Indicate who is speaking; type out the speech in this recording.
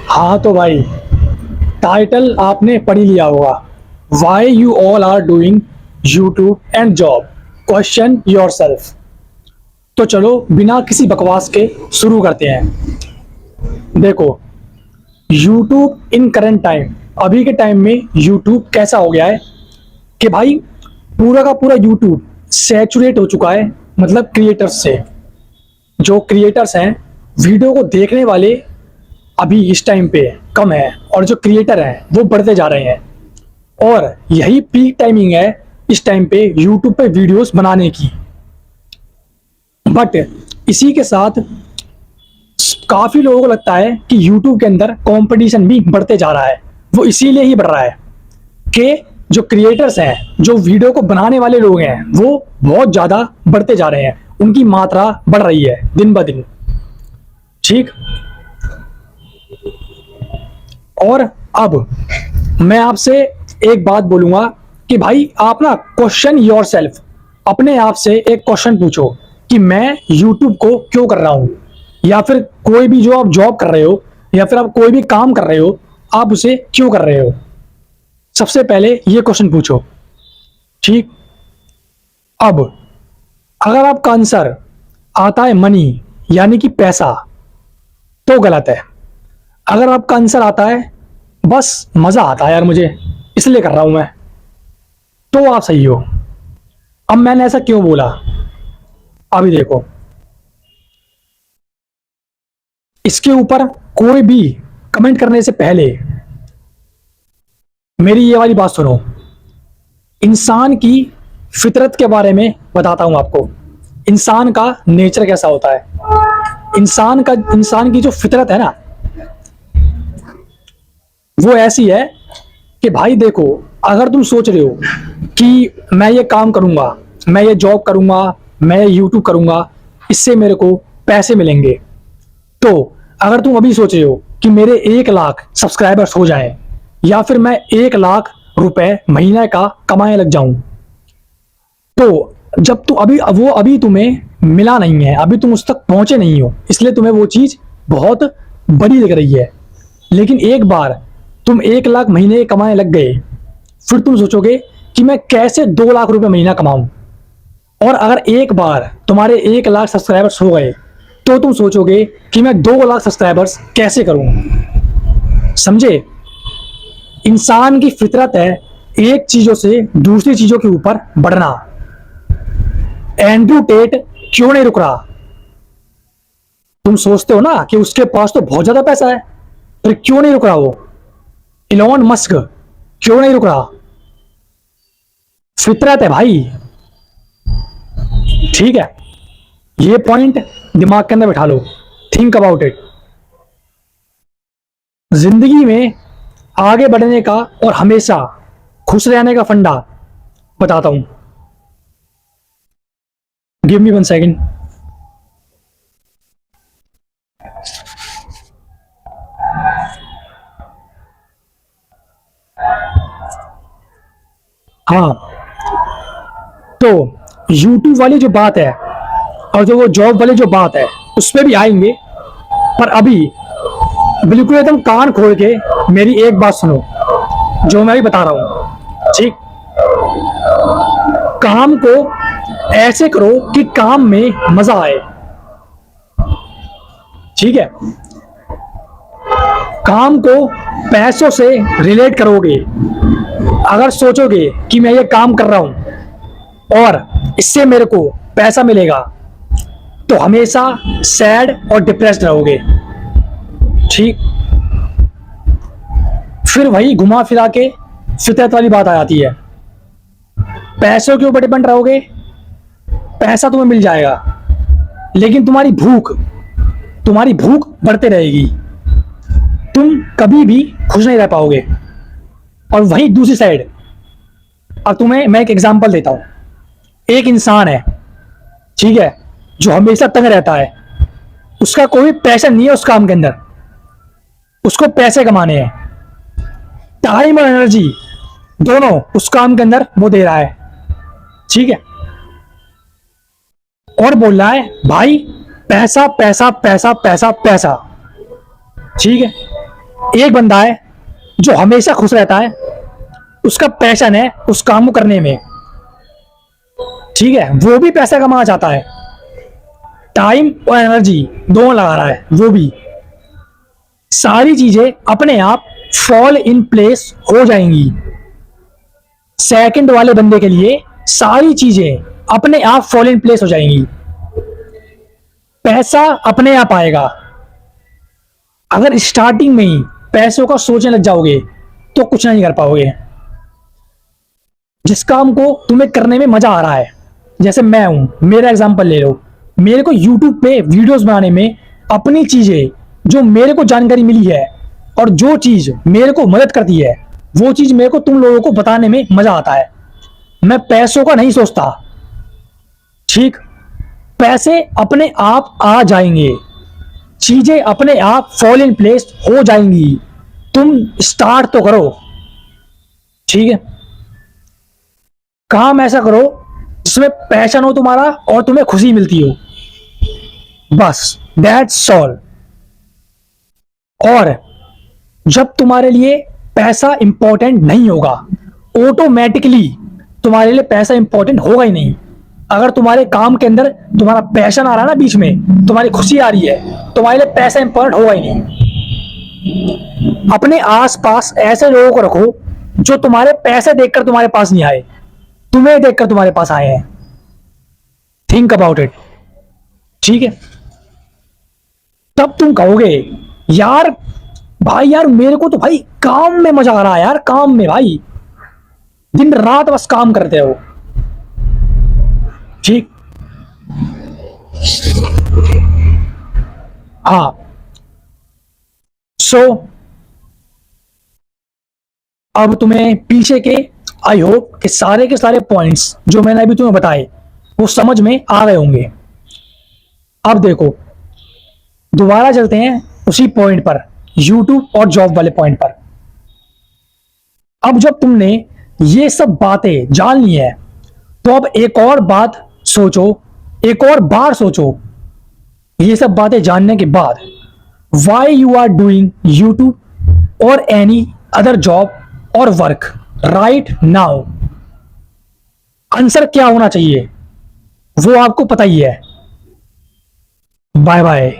Speaker 1: हाँ तो भाई, टाइटल आपने पढ़ ही लिया होगा। Why you all are doing YouTube and job, question yourself. तो चलो बिना किसी बकवास के शुरू करते हैं। देखो, यूट्यूब इन करंट टाइम, अभी के टाइम में यूट्यूब कैसा हो गया है कि भाई पूरा का पूरा यूट्यूब सैचुरेट हो चुका है। मतलब क्रिएटर्स से, जो क्रिएटर्स हैं, वीडियो को देखने वाले अभी इस टाइम पे कम है, और जो क्रिएटर हैं वो बढ़ते जा रहे हैं। और यही पीक टाइमिंग है इस टाइम पे यूट्यूब पे वीडियोस बनाने की। बट इसी के साथ काफी लोगों को लगता है कि यूट्यूब के अंदर कंपटीशन भी बढ़ते जा रहा है। वो इसीलिए ही बढ़ रहा है कि जो क्रिएटर्स हैं, जो वीडियो को बनाने वाले लोग हैं, वो बहुत ज्यादा बढ़ते जा रहे हैं। उनकी मात्रा बढ़ रही है दिन ब दिन। ठीक। और अब मैं आपसे एक बात बोलूंगा कि भाई आप ना क्वेश्चन योर सेल्फ, अपने आप से एक क्वेश्चन पूछो कि मैं यूट्यूब को क्यों कर रहा हूं, या फिर कोई भी जो आप जॉब कर रहे हो या फिर आप कोई भी काम कर रहे हो, आप उसे क्यों कर रहे हो। सबसे पहले ये क्वेश्चन पूछो। ठीक। अब अगर आपका आंसर आता है मनी, यानी कि पैसा, तो गलत है। अगर आपका आंसर आता है बस मजा आता है यार मुझे, इसलिए कर रहा हूं मैं, तो आप सही हो। अब मैंने ऐसा क्यों बोला, अभी देखो। इसके ऊपर कोई भी कमेंट करने से पहले मेरी ये वाली बात सुनो। इंसान की फितरत के बारे में बताता हूं आपको। इंसान का नेचर कैसा होता है। इंसान की जो फितरत है ना, वो ऐसी है कि भाई देखो, अगर तुम सोच रहे हो कि मैं ये काम करूंगा, मैं ये जॉब करूंगा, मैं ये यूट्यूब करूंगा, इससे मेरे को पैसे मिलेंगे, तो अगर तुम अभी सोच रहे हो कि मेरे 1 लाख सब्सक्राइबर्स हो जाएं, या फिर मैं 1 लाख रुपए महीने का कमाने लग जाऊं, तो जब तुम अभी तुम्हें मिला नहीं है, अभी तुम उस तक पहुंचे नहीं हो, इसलिए तुम्हें वो चीज बहुत बड़ी लग रही है। लेकिन एक बार तुम 1 लाख महीने कमाने लग गए, फिर तुम सोचोगे कि मैं कैसे 2 लाख रुपए महीना कमाऊं। और अगर एक बार तुम्हारे 1 लाख सब्सक्राइबर्स हो गए, तो तुम सोचोगे कि मैं 2 लाख सब्सक्राइबर्स कैसे करूं। समझे। इंसान की फितरत है एक चीजों से दूसरी चीजों के ऊपर बढ़ना। एंड्रू टेट क्यों नहीं रुक रहा। तुम सोचते हो ना कि उसके पास तो बहुत ज्यादा पैसा है, फिर क्यों नहीं रुक रहा वो। इलॉन मस्क क्यों नहीं रुक रहा। फितरत है भाई। ठीक है, ये पॉइंट दिमाग के अंदर बैठा लो, थिंक अबाउट इट। जिंदगी में आगे बढ़ने का और हमेशा खुश रहने का फंडा बताता हूं। Give me 1 second. हाँ, तो YouTube वाली जो बात है और जो वो जॉब वाली जो बात है, उस पर भी आएंगे। पर अभी बिल्कुल एकदम कान खोल के मेरी एक बात सुनो, जो मैं भी बता रहा हूं। ठीक। काम को ऐसे करो कि काम में मजा आए। ठीक है। काम को पैसों से रिलेट करोगे। अगर सोचोगे कि मैं ये काम कर रहा हूं और इससे मेरे को पैसा मिलेगा, तो हमेशा सैड और डिप्रेस्ड रहोगे। ठीक। फिर वही घुमा फिरा के फितरत वाली बात आ जाती है। पैसों के ऊपर डिपेंड रहोगे, पैसा तुम्हें मिल जाएगा, लेकिन तुम्हारी भूख बढ़ते रहेगी। तुम कभी भी खुश नहीं रह पाओगे। और वहीं दूसरी साइड, अब तुम्हें मैं एक एग्जांपल देता हूं। एक इंसान है, ठीक है, जो हमेशा तंग रहता है। उसका कोई पैशन नहीं है उस काम के अंदर, उसको पैसे कमाने हैं। टाइम और एनर्जी दोनों उस काम के अंदर वो दे रहा है। ठीक है। और बोल रहा है भाई पैसा पैसा पैसा पैसा पैसा। ठीक है। एक बंदा है जो हमेशा खुश रहता है, उसका पैशन है उस काम को करने में, ठीक है, वो भी पैसा कमाना चाहता है, टाइम और एनर्जी दोनों लगा रहा है, वो भी सारी चीजें अपने आप फॉल इन प्लेस हो जाएंगी। सेकंड वाले बंदे के लिए सारी चीजें अपने आप फॉल इन प्लेस हो जाएंगी, पैसा अपने आप आएगा। अगर स्टार्टिंग में ही पैसों का सोचने लग जाओगे तो कुछ नहीं कर पाओगे। जिस काम को तुम्हें करने में मजा आ रहा है, जैसे मैं हूं, मेरा एग्जांपल ले लो, मेरे को YouTube पे वीडियोस बनाने में अपनी चीजें जो मेरे को जानकारी मिली है और जो चीज मेरे को मदद करती है, वो चीज मेरे को तुम लोगों को बताने में मजा आता है। मैं पैसों का नहीं सोचता, ठीक, पैसे अपने आप आ जाएंगे, चीजें अपने आप फॉल इन प्लेस हो जाएंगी, तुम स्टार्ट तो करो, ठीक है। काम ऐसा करो जिसमें पैशन हो तुम्हारा और तुम्हें खुशी मिलती हो, बस दैट्स ऑल। और जब तुम्हारे लिए पैसा इंपॉर्टेंट नहीं होगा, ऑटोमेटिकली तुम्हारे लिए पैसा इंपॉर्टेंट होगा ही नहीं। अगर तुम्हारे काम के अंदर तुम्हारा पैशन आ रहा है ना, बीच में तुम्हारी खुशी आ रही है, तुम्हारे लिए पैसा इंपॉर्टेंट होगा ही नहीं। अपने आसपास ऐसे लोगों को रखो जो तुम्हारे पैसे देखकर तुम्हारे पास नहीं आए, तुम्हें देखकर तुम्हारे पास आए हैं। थिंक अबाउट इट, ठीक है। तब तुम कहोगे यार भाई, यार मेरे को तो भाई काम में मजा आ रहा है यार, काम में भाई दिन रात बस काम करते हो, ठीक। हाँ, सो अब तुम्हें पीछे के आई होप कि सारे के सारे पॉइंट्स जो मैंने अभी तुम्हें बताए वो समझ में आ गए होंगे। अब देखो, दोबारा चलते हैं उसी पॉइंट पर, YouTube और जॉब वाले पॉइंट पर। अब जब तुमने ये सब बातें जान ली है, तो अब एक और बात सोचो, एक और बार सोचो, ये सब बातें जानने के बाद, why you are doing YouTube और एनी अदर जॉब और वर्क राइट नाउ। आंसर क्या होना चाहिए वो आपको पता ही है। Bye bye.